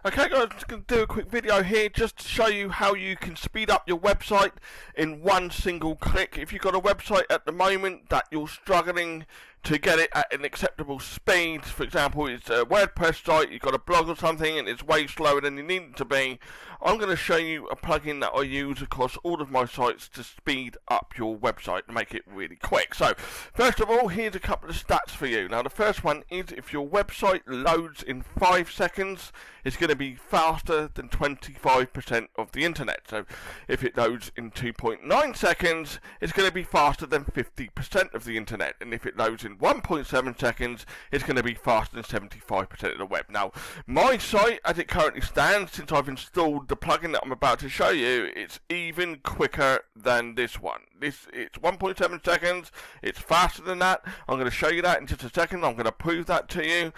Okay guys, I'm just going to do a quick video here just to show you how you can speed up your website in one single click. If you've got a website at the moment that you're struggling to get it at an acceptable speed, for example it's a Wordpress site, you've got a blog or something and it's way slower than you need it to be, I'm going to show you a plugin that I use across all of my sites to speed up your website and make it really quick. So first of all, here's a couple of stats for you. Now the first one is if your website loads in 5 seconds, it's going to be faster than 25% of the internet. So if it loads in 2.9 seconds, it's going to be faster than 50% of the internet. And if it loads in 1.7 seconds, it's going to be faster than 75% of the web. Now, my site, as it currently stands, since I've installed the plugin that I'm about to show you, it's even quicker than this one. It's 1.7 seconds. It's faster than that. I'm going to show you that in just a second. I'm going to prove that to you.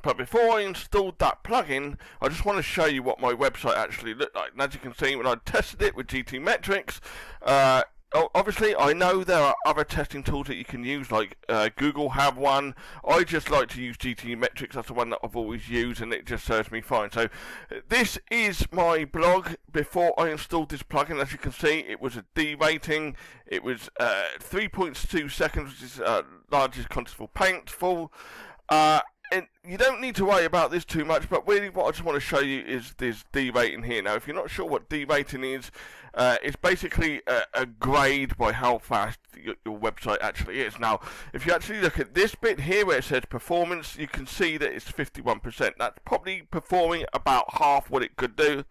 But before I installed that plugin, I just want to show you what my website actually looked like. And as you can see, when I tested it with GTmetrix, obviously I know there are other testing tools that you can use, like Google have one. I just like to use GTmetrix. That's the one that I've always used, and it just serves me fine. So this is my blog before I installed this plugin. As you can see, it was a D rating. It was 3.2 seconds, which is largest contestable paintful. And you don't need to worry about this too much, but really what I just want to show you is this D rating here. Now, if you're not sure what D rating is, it's basically a grade by how fast your website actually is. Now, if you actually look at this bit here where it says performance, you can see that it's 51%. That's probably performing about half what it could do.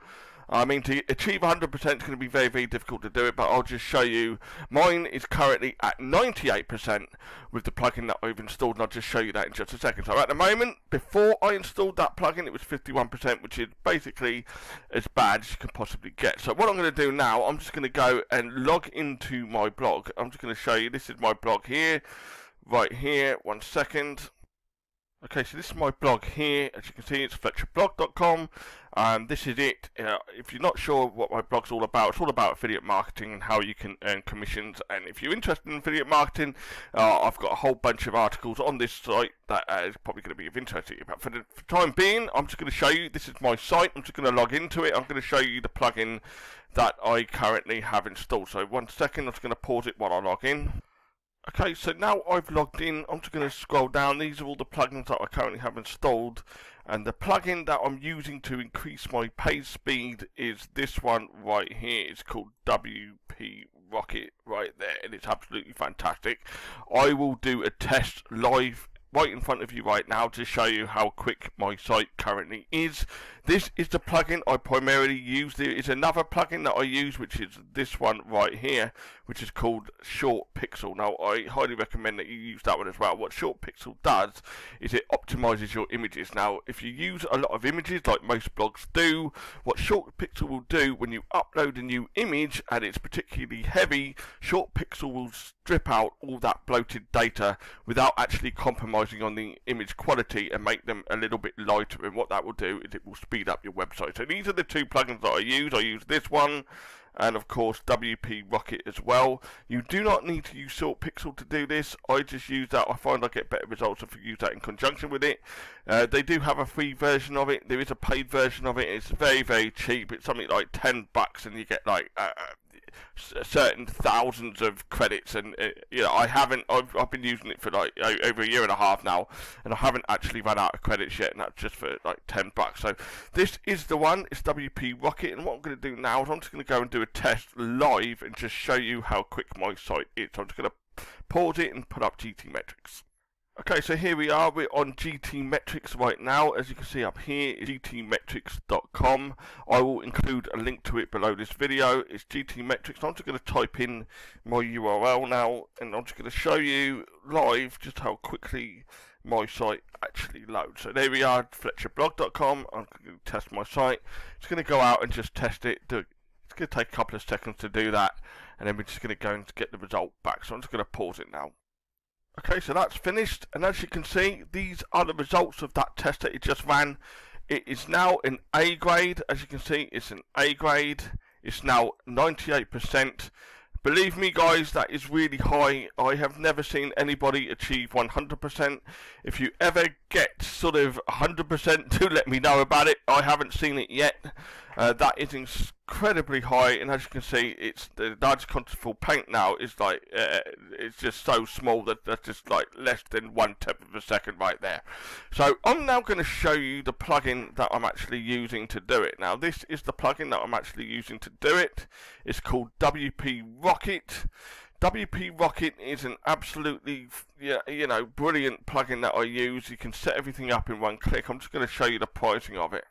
I mean, to achieve 100% is going to be very, very difficult to do it, but I'll just show you. Mine is currently at 98% with the plugin that I've installed, and I'll just show you that in just a second. So at the moment, before I installed that plugin, it was 51%, which is basically as bad as you can possibly get. So what I'm going to do now, I'm just going to go and log into my blog. I'm just going to show you, this is my blog here, right here, 1 second. Okay, so this is my blog here. As you can see, it's fletcherblog.com. This is it. If you're not sure what my blog's all about, it's all about affiliate marketing and how you can earn commissions. And if you're interested in affiliate marketing, I've got a whole bunch of articles on this site that is probably going to be of interest to you. But for the time being, I'm just going to show you, this is my site. I'm just going to log into it. I'm going to show you the plugin that I currently have installed. So 1 second, I'm just going to pause it while I log in. Okay, so now I've logged in, I'm just going to scroll down. These are all the plugins that I currently have installed, and the plugin that I'm using to increase my page speed is this one right here. It's called WP Rocket right there, and it's absolutely fantastic. I will do a test live right in front of you right now to show you how quick my site currently is. This is the plugin I primarily use. There is another plugin that I use, which is this one right here, which is called Short Pixel. Now, I highly recommend that you use that one as well. What Short Pixel does is it optimizes your images. Now, if you use a lot of images, like most blogs do, what Short Pixel will do when you upload a new image and it's particularly heavy, Short Pixel will strip out all that bloated data without actually compromising on the image quality and make them a little bit lighter. And what that will do is it will speed up your website. So these are the two plugins that I use. I use this one and of course WP Rocket as well. You do not need to use Short Pixel to do this. I just use that. I find I get better results if you use that in conjunction with it. They do have a free version of it. There is a paid version of it. It's very, very cheap. It's something like $10 and you get like certain thousands of credits, and you know, I've been using it for like over 1.5 years now, and I haven't actually run out of credits yet, and that's just for like $10. So this is the one. It's WP Rocket, and what I'm going to do now is I'm just going to go and do a test live and just show you how quick my site is. So I'm just going to pause it and put up GTmetrix. Okay, so here we are, we're on GTmetrix right now. As you can see up here, is gtmetrix.com. I will include a link to it below this video. It's GTmetrix. I'm just going to type in my URL now, and I'm just going to show you live just how quickly my site actually loads. So there we are, fletcherblog.com. I'm going to test my site. It's going to go out and just test it. It's going to take a couple of seconds to do that, and then we're just going to go and get the result back. So I'm just going to pause it now. Okay, so that's finished, and as you can see, these are the results of that test that it just ran. It is now an A grade. As you can see, it's an A grade. It's now 98%. Believe me guys, that is really high. I have never seen anybody achieve 100%. If you ever get sort of 100%, do let me know about it. I haven't seen it yet. That is incredibly high, and as you can see, it's the largest contentful paint now is like it's just so small that that's just like less than 1/10 of a second right there. So I'm now going to show you the plugin that I'm actually using to do it. Now this is the plugin that I'm actually using to do it. It's called WP Rocket. WP Rocket is an absolutely brilliant plugin that I use. You can set everything up in one click. I'm just going to show you the pricing of it.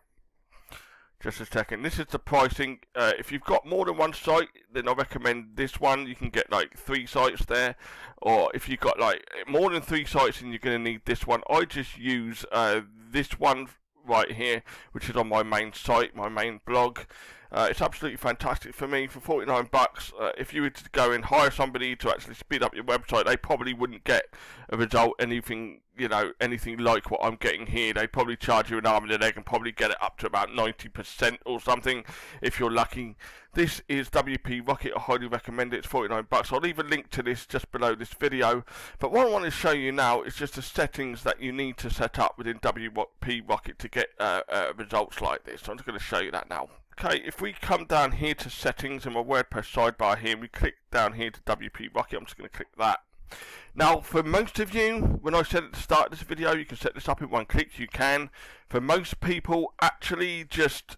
Just a second. This is the pricing. If you've got more than one site, then I recommend this one. You can get like 3 sites there, or if you've got like more than 3 sites, then you're going to need this one. I just use this one right here, which is on my main site, my main blog. It's absolutely fantastic for me. For 49 bucks, if you were to go and hire somebody to actually speed up your website, they probably wouldn't get a result anything like what I'm getting here. They probably charge you an arm and a leg and probably get it up to about 90% or something if you're lucky. This is WP Rocket. I highly recommend it. It's 49 bucks. I'll leave a link to this just below this video. But what I want to show you now is just the settings that you need to set up within WP Rocket to get results like this. So I'm just going to show you that now. Okay, if we come down here to settings in my WordPress sidebar here, we click down here to WP Rocket. I'm just going to click that. Now, for most of you, when I said at the start of this video, you can set this up in one click. You can. For most people, actually just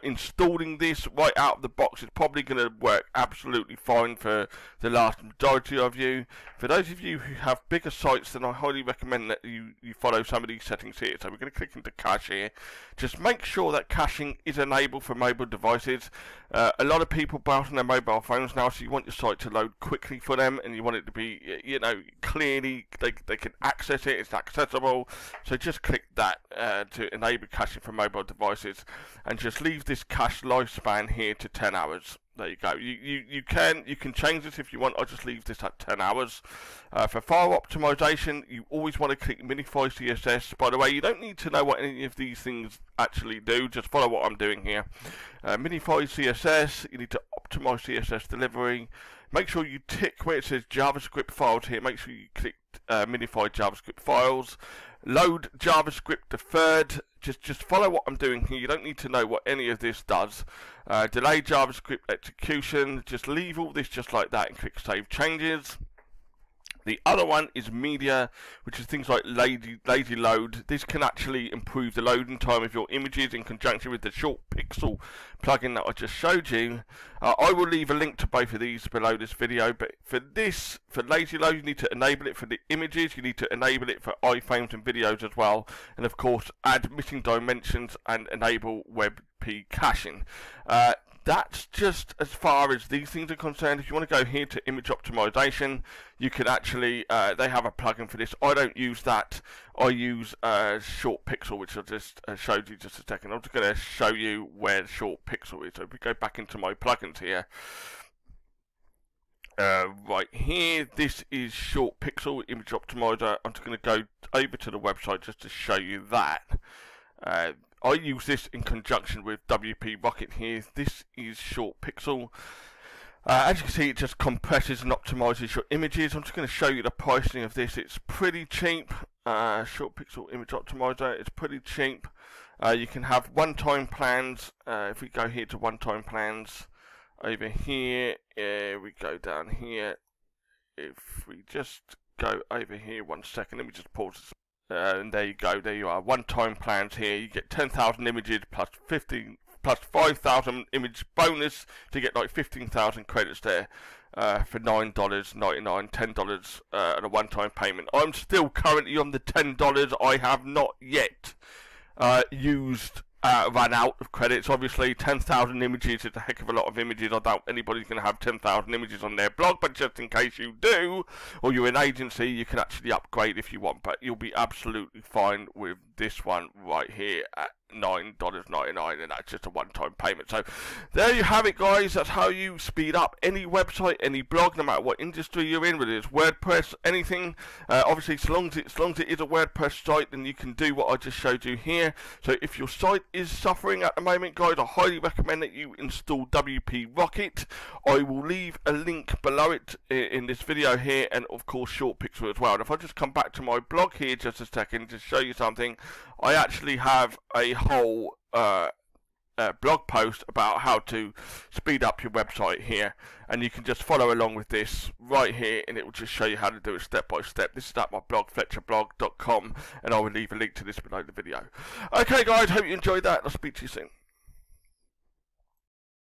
installing this right out of the box is probably going to work absolutely fine for the large majority of you. For those of you who have bigger sites, then I highly recommend that you follow some of these settings here. So we're going to click into cache here. Just make sure that caching is enabled for mobile devices. A lot of people browse on their mobile phones now, so you want your site to load quickly for them, and you want it to be, clearly they can access it, it's accessible. So just click that to enable caching for mobile devices, and just leave this cache lifespan here to 10 hours. There you go. You can change this if you want. I'll just leave this at 10 hours. For file optimization, you always want to click Minify CSS. By the way, you don't need to know what any of these things actually do. Just follow what I'm doing here. Minify CSS, you need to optimize CSS delivery. Make sure you tick where it says JavaScript files here. Make sure you click Minify JavaScript files. Load JavaScript deferred. Just follow what I'm doing here. You don't need to know what any of this does. Delay JavaScript execution. Just leave all this just like that and click Save Changes. The other one is media, which is things like lazy load. This can actually improve the loading time of your images in conjunction with the short pixel plugin that I just showed you. I will leave a link to both of these below this video, but for lazy load, you need to enable it for the images, you need to enable it for iframes and videos as well, and of course add missing dimensions and enable WebP caching. That's just as far as these things are concerned. If you want to go here to image optimization, you can actually, they have a plugin for this. I don't use that. I use Short Pixel, which I just showed you just a second. I'm just going to show you where Short Pixel is. So if we go back into my plugins here, right here, this is Short Pixel Image Optimizer. I'm just going to go over to the website just to show you that. I use this in conjunction with WP Rocket here. This is Short Pixel. As you can see, it just compresses and optimizes your images. I'm just going to show you the pricing of this. It's pretty cheap. Short Pixel Image Optimizer, it's pretty cheap. You can have one-time plans. If we go here to one-time plans, over here, we go down here. If we just go over here 1 second, let me just pause this. And there you go, there you are. One-time plans here. You get 10,000 images plus 5,000 image bonus to get like 15,000 credits there for $9.99, $10 and a one-time payment. I'm still currently on the $10. I have not yet run out of credits. Obviously 10,000 images is a heck of a lot of images. I doubt anybody's going to have 10,000 images on their blog, but just in case you do, or you're an agency, you can actually upgrade if you want, but you'll be absolutely fine with this one right here at $9.99, and that's just a one-time payment. So there you have it, guys. That's how you speed up any website, any blog, no matter what industry you're in, whether it's WordPress, anything. Obviously, as long as it is a WordPress site, then you can do what I just showed you here. So if your site is suffering at the moment, guys, I highly recommend that you install WP Rocket. I will leave a link below it in this video here, and of course ShortPixel as well. And if I just come back to my blog here just a second to show you something, I actually have a whole blog post about how to speed up your website here, and you can just follow along with this right here, and it will just show you how to do it step by step. This is at my blog, fletcherblog.com, and I will leave a link to this below the video. Okay guys, hope you enjoyed that. I'll speak to you soon.